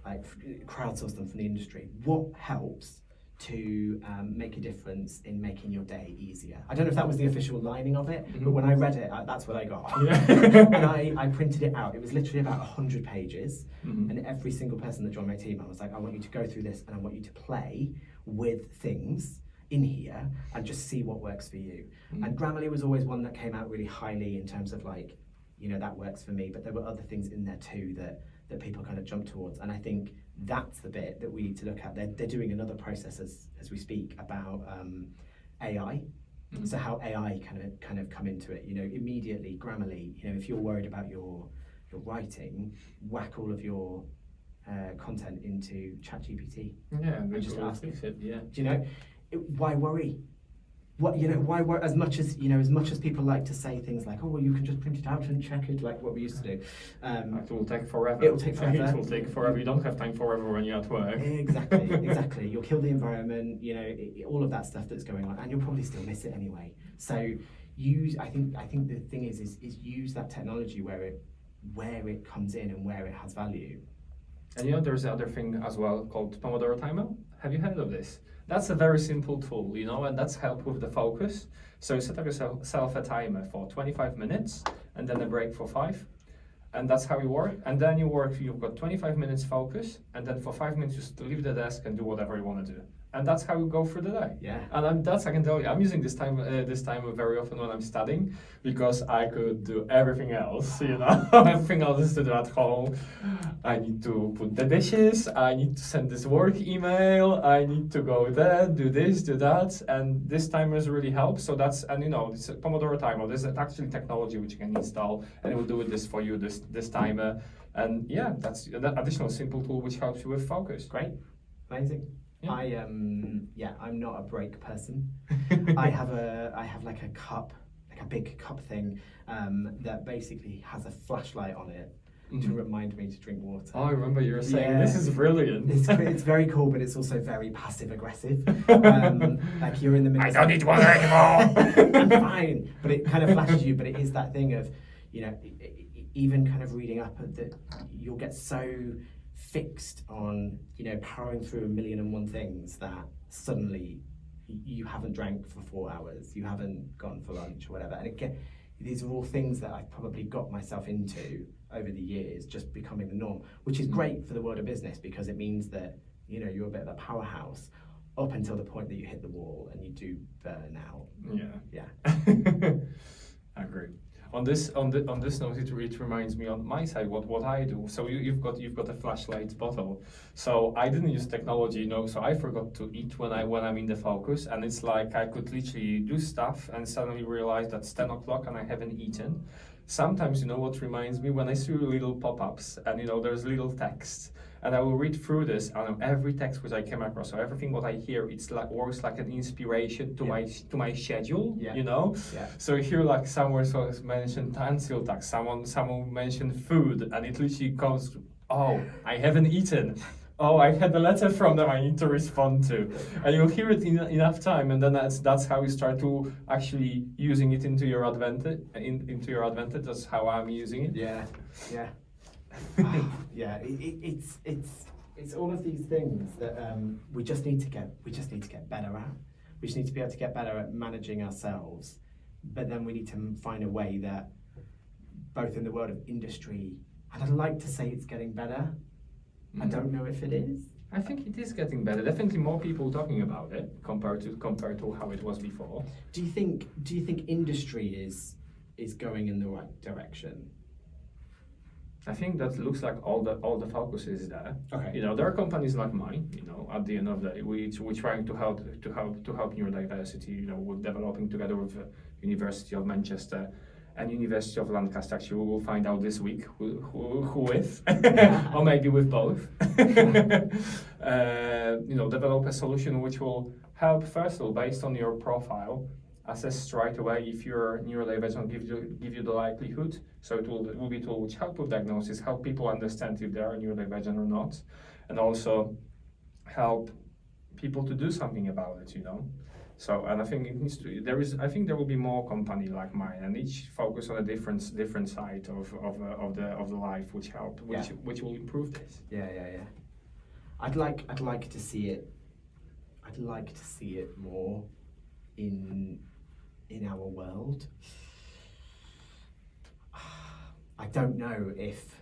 Speaker 2: like crowdsourced them from the industry. What helps to make a difference in making your day easier? I don't know if that was the official lining of it, but when I read it, that's what I got. And I printed it out. It was literally about 100 pages, and every single person that joined my team, I was like, I want you to go through this, and I want you to play with things in here and just see what works for you. And Grammarly was always one that came out really highly in terms of like, you know, that works for me, but there were other things in there too that people kind of jump towards, and I think that's the bit that we need to look at. They're doing another process as we speak about AI. So how AI kind of come into it. You know, immediately Grammarly. You know, if you're worried about your writing, whack all of your content into ChatGPT.
Speaker 1: Yeah, and
Speaker 2: just ask
Speaker 1: it. Yeah.
Speaker 2: Do you know? Why worry? What, you know, why worry? As much as people like to say things like, oh well, you can just print it out and check it, like what we used to do.
Speaker 1: It will take forever.
Speaker 2: It will take forever.
Speaker 1: It will take forever. You don't have time forever when you're at work.
Speaker 2: Exactly. You'll kill the environment. You know, all of that stuff that's going on, and you'll probably still miss it anyway. So I think the thing is use that technology where it comes in and where it has value.
Speaker 1: And you know, there's another thing as well called Pomodoro Timer. Have you heard of this? That's a very simple tool, you know, and that's help with the focus. So you set up yourself a timer for 25 minutes and then a break for 5. And that's how you work. And then you've got 25 minutes focus, and then for 5 minutes you just leave the desk and do whatever you want to do. And that's how you go through the day.
Speaker 2: Yeah.
Speaker 1: And I can tell you, I'm using this time very often when I'm studying, because I could do everything else, you know, everything else to do at home. I need to put the dishes, I need to send this work email, I need to go there, do this, do that, and this timers really helps. So and you know, this Pomodoro timer, this is actually technology which you can install, and it will do this for you, this timer. And yeah, that's an additional simple tool which helps you with focus.
Speaker 2: Great, amazing.
Speaker 1: Yeah.
Speaker 2: I'm not a break person. I have like a cup, like a big cup thing, that basically has a flashlight on it to remind me to drink water.
Speaker 1: Oh, I remember you were saying this is brilliant.
Speaker 2: It's very cool, but it's also very passive aggressive. Like you're in the middle.
Speaker 1: I don't need water anymore.
Speaker 2: I'm fine, but it kind of flashes you. But it is that thing of, you know, even kind of reading up that you'll get so fixed on, you know, powering through 1,000,001 things that suddenly you haven't drank for 4 hours, you haven't gone for lunch or whatever. And again, these are all things that I've probably got myself into over the years, just becoming the norm, which is great for the world of business, because it means that, you know, you're a bit of a powerhouse up until the point that you hit the wall and you do burn out. Yeah.
Speaker 1: I agree. On this note, it reminds me on my side what I do. So you've got a flashlight bottle. So I didn't use technology, you know. So I forgot to eat when I'm in the focus, and it's like I could literally do stuff and suddenly realize that's 10 o'clock and I haven't eaten. Sometimes, you know what reminds me, when I see little pop-ups and, you know, there's little text, and I will read through this, and every text which I came across, so everything what I hear, it's like works like an inspiration to my schedule, you know. Yeah. So here, like somewhere, so mentioned pencil tax, someone mentioned food, and it literally comes, oh, I haven't eaten. Oh, I had a letter from them I need to respond to. And you'll hear it enough time, and then that's how you start to actually using it into your advantage. That's how I'm using it.
Speaker 2: Yeah. Yeah, it's all of these things that we just need to get better at. We just need to be able to get better at managing ourselves, but then we need to find a way that, both in the world of industry, and I'd like to say it's getting better. I don't know if it is.
Speaker 1: I think it is getting better. Definitely more people talking about it compared to how it was before.
Speaker 2: Do you think industry is going in the right direction?
Speaker 1: I think that looks like all the focus is there.
Speaker 2: Okay.
Speaker 1: You know, there are companies like mine. You know, at the end of the day, we're trying to help neurodiversity. You know, we're developing together with the University of Manchester and University of Lancaster. Actually, we will find out this week who with, or maybe with both. You know, develop a solution which will help, first of all, based on your profile, assess straight away if you're neurodivergent, give you the likelihood. So it will be a tool which help with diagnosis, help people understand if they are neurodivergent or not, and also help people to do something about it, you know. So, and I think it needs to. I think there will be more company like mine, and each focus on a different side of the life, which will improve this.
Speaker 2: Yeah. I'd like to see it. I'd like to see it more in our world. I don't know if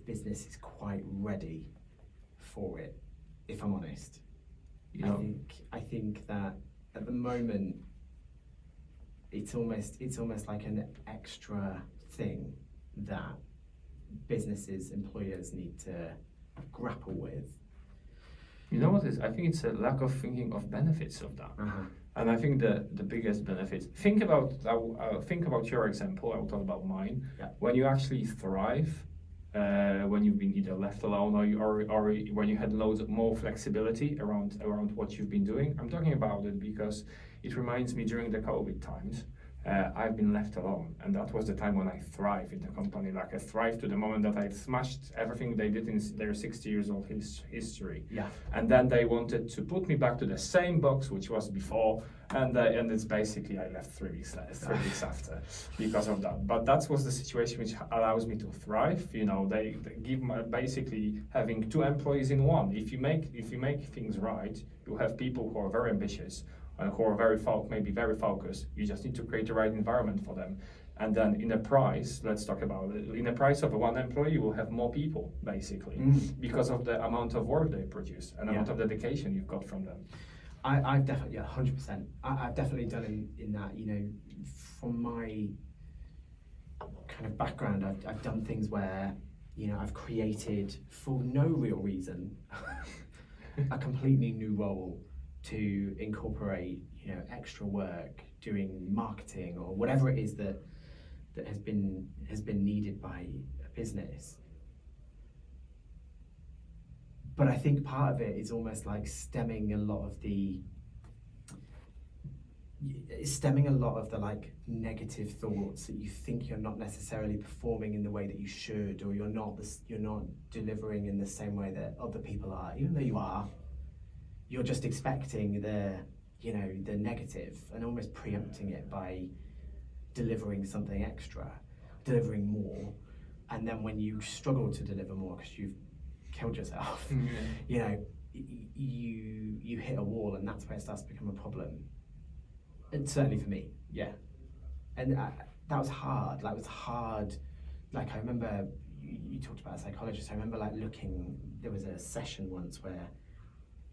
Speaker 2: business is quite ready for it, if I'm honest. I think that at the moment it's almost like an extra thing that businesses, employers need to grapple with.
Speaker 1: You know what is? I think it's a lack of thinking of benefits of that. And I think the biggest benefits. Think about your example. I will talk about mine.
Speaker 2: Yeah.
Speaker 1: When you actually thrive, when you've been either left alone or when you had loads of more flexibility around what you've been doing. I'm talking about it because it reminds me during the COVID times. I've been left alone, and that was the time when I thrived in the company. Like I thrived to the moment that I smashed everything they did in their 60 years old history.
Speaker 2: Yeah.
Speaker 1: And then they wanted to put me back to the same box which was before, and it's basically I left 3 weeks after because of that. But that was the situation which allows me to thrive. You know, they give basically having 2 employees in one. If you make things right, you have people who are very ambitious and who are very focused. You just need to create the right environment for them. And then in a price, let's talk about it. In a price of 1 employee, you will have more people, basically, because of the amount of work they produce and amount of dedication you've got from them.
Speaker 2: I've definitely, 100%. I've definitely done in that, you know, from my kind of background, I've done things where, you know, I've created, for no real reason, a completely new role to incorporate, you know, extra work, doing marketing or whatever it is that has been needed by a business. But I think part of it is almost like stemming a lot of the like negative thoughts that you think you're not necessarily performing in the way that you should, or you're not delivering in the same way that other people are, even though you are. You're just expecting the negative and almost preempting it by delivering something extra, delivering more. And then when you struggle to deliver more because you've killed yourself, you know, you hit a wall, and that's where it starts to become a problem. And certainly for me, yeah. And that was hard. Like, it was hard. Like, I remember you talked about a psychologist. I remember like there was a session once where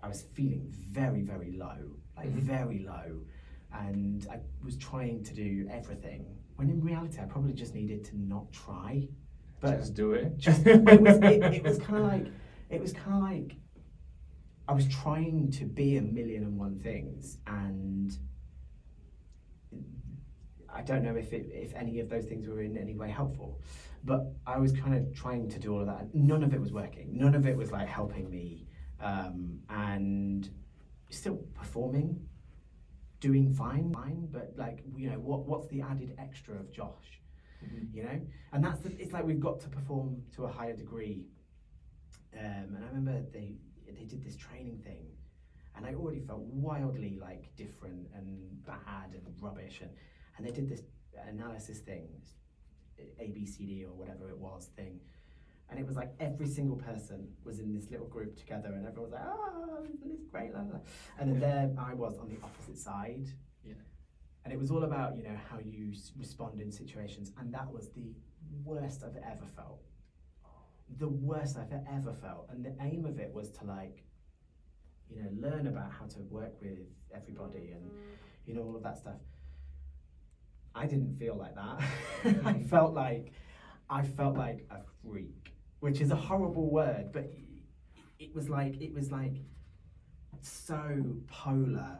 Speaker 2: I was feeling very, very low, very low, and I was trying to do everything, when in reality I probably just needed to not try. But
Speaker 1: just do it.
Speaker 2: It was kind of like I was trying to be 1,000,001 things, and I don't know if any of those things were in any way helpful, but I was kind of trying to do all of that. None of it was working. None of it was like helping me. And still performing, doing fine, but like, you know, what's the added extra of Josh, you know? And it's like we've got to perform to a higher degree. And I remember they did this training thing, and I already felt wildly like different and bad and rubbish, and they did this analysis thing, ABCD or whatever it was thing. And it was like every single person was in this little group together, and everyone was like, "Oh, isn't this great?" And then there I was on the opposite side.
Speaker 1: Yeah.
Speaker 2: And it was all about, you know, how you respond in situations, and that was the worst I've ever felt. The worst I've ever felt. And the aim of it was to, like, you know, learn about how to work with everybody and, you know, all of that stuff. I didn't feel like that. I felt like a freak, which is a horrible word, but it was like so polar.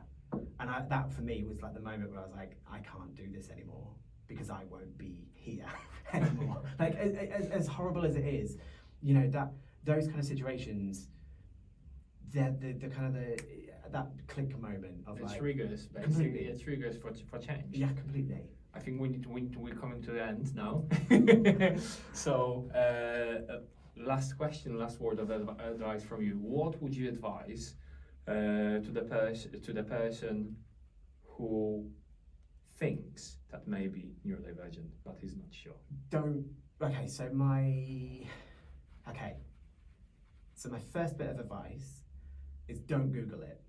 Speaker 2: And that for me was like the moment where I was like, I can't do this anymore because I won't be here anymore. Like, as horrible as it is, you know, those kind of situations, they're the kind of that click moment of, like,
Speaker 1: triggers, basically. It triggers for change.
Speaker 2: Yeah, completely.
Speaker 1: I think we're coming to the end now. So, last question, last word of advice from you. What would you advise to the person who thinks that may be neurodivergent, but he's not sure?
Speaker 2: So my first bit of advice is don't Google it.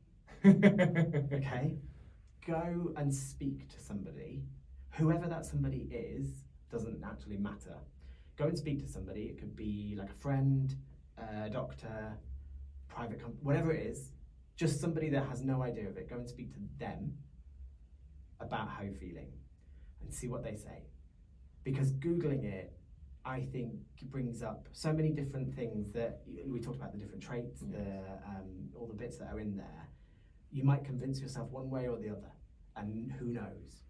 Speaker 2: Okay? Go and speak to somebody. Whoever that somebody is doesn't actually matter. Go and speak to somebody. It could be like a friend, a doctor, private company, whatever it is. Just somebody that has no idea of it. Go and speak to them about how you're feeling and see what they say. Because Googling it, I think, brings up so many different things that we talked about, the different traits, all the bits that are in there. You might convince yourself one way or the other, and who knows.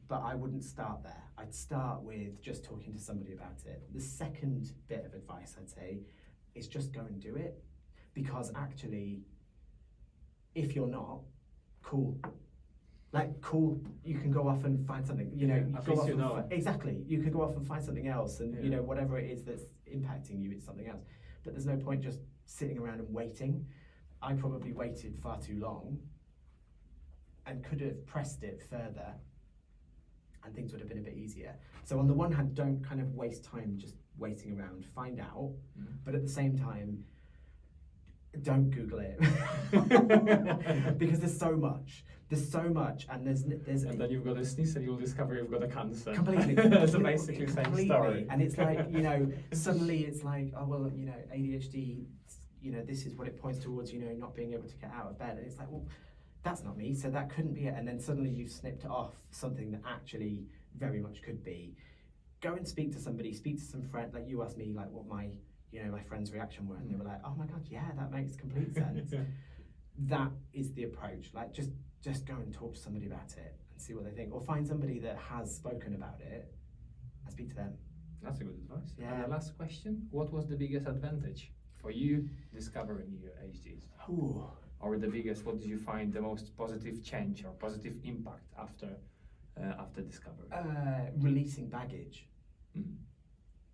Speaker 2: But I wouldn't start there. I'd start with just talking to somebody about it. The second bit of advice I'd say is just go and do it. Because actually, if you're not, cool. You can go off and find something, exactly. You can go off and find something else, and whatever it is that's impacting you, it's something else. But there's no point just sitting around and waiting. I probably waited far too long and could have pressed it further, and things would have been a bit easier. So on the one hand, don't kind of waste time just waiting around, find out, but at the same time, don't Google it. Because there's so much, and there's
Speaker 1: and then you've got a sneeze and you'll discover you've got a cancer.
Speaker 2: Completely.
Speaker 1: So basically same story.
Speaker 2: And it's like, suddenly it's like, oh well, ADHD, this is what it points towards, not being able to get out of bed. And it's like, well, that's not me, so that couldn't be it. And then suddenly you've snipped off something that actually very much could be. Go and speak to somebody, speak to some friend, like you asked me like what my friend's reaction were, and they were like, oh my God, yeah, that makes complete sense. That is the approach. Like just go and talk to somebody about it and see what they think, or find somebody that has spoken about it and speak to them.
Speaker 1: That's a good advice.
Speaker 2: Yeah.
Speaker 1: And the last question, what was the biggest advantage for you discovering your ADHD?
Speaker 2: Ooh.
Speaker 1: Or the biggest, what did you find the most positive change or positive impact after discovery?
Speaker 2: Releasing baggage.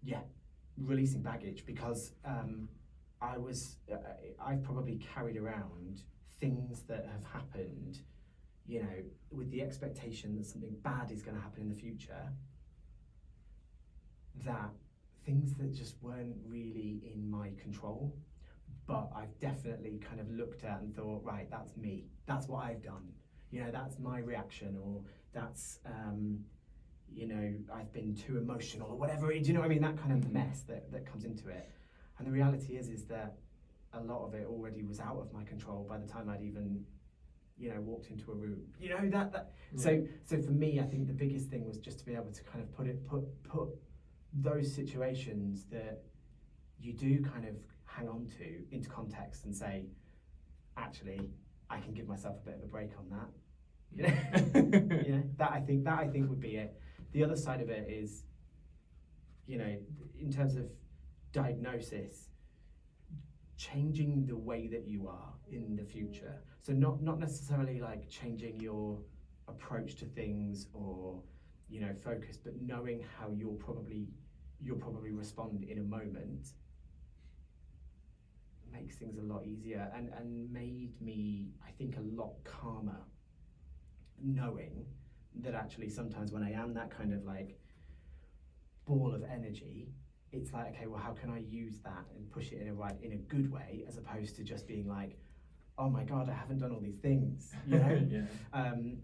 Speaker 2: Yeah, releasing baggage, because I've probably carried around things that have happened, with the expectation that something bad is going to happen in the future, that things that just weren't really in my control, but I've definitely kind of looked at and thought, right, that's me, that's what I've done, that's my reaction, or that's I've been too emotional, or whatever. Do you know what I mean? That kind of mess that comes into it. And the reality is that a lot of it already was out of my control by the time I'd even, walked into a room. So for me, I think the biggest thing was just to be able to kind of put those situations that you do kind of hang on to into context and say, actually, I can give myself a bit of a break on that. That I think would be it. The other side of it is, in terms of diagnosis, changing the way that you are in the future. So not necessarily like changing your approach to things or focus, but knowing how you'll probably respond in a moment makes things a lot easier, and made me, I think, a lot calmer, knowing that actually sometimes when I am that kind of like ball of energy, it's like, okay, well, how can I use that and push it in a good way, as opposed to just being like, oh my God, I haven't done all these things,
Speaker 1: Yeah.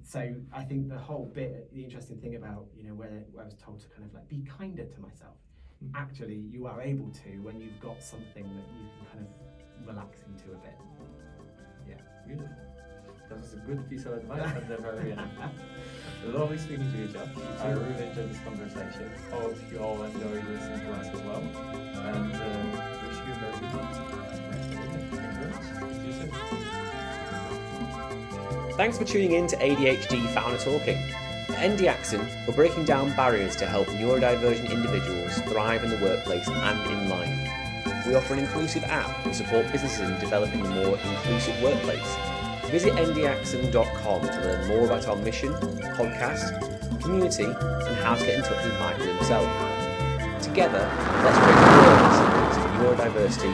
Speaker 2: So I think the whole bit, the interesting thing about, where I was told to kind of like be kinder to myself, actually you are able to when you've got something that you can kind of relax into a bit.
Speaker 1: Yeah, beautiful. That was a good piece of advice at the very end. Lovely speaking to you, Josh. I really enjoyed this conversation. Hope you all enjoyed listening to us as well. And wish you a very good rest of the day. Thank you very much. See you soon.
Speaker 3: Thanks for tuning in to ADHD Founder Talking. At ND Axon, we're breaking down barriers to help neurodivergent individuals thrive in the workplace and in life. We offer an inclusive app to support businesses in developing a more inclusive workplace. Visit ndaxon.com to learn more about our mission, podcast, community, and how to get in touch with Michael himself. Together, let's bring awareness to neurodiversity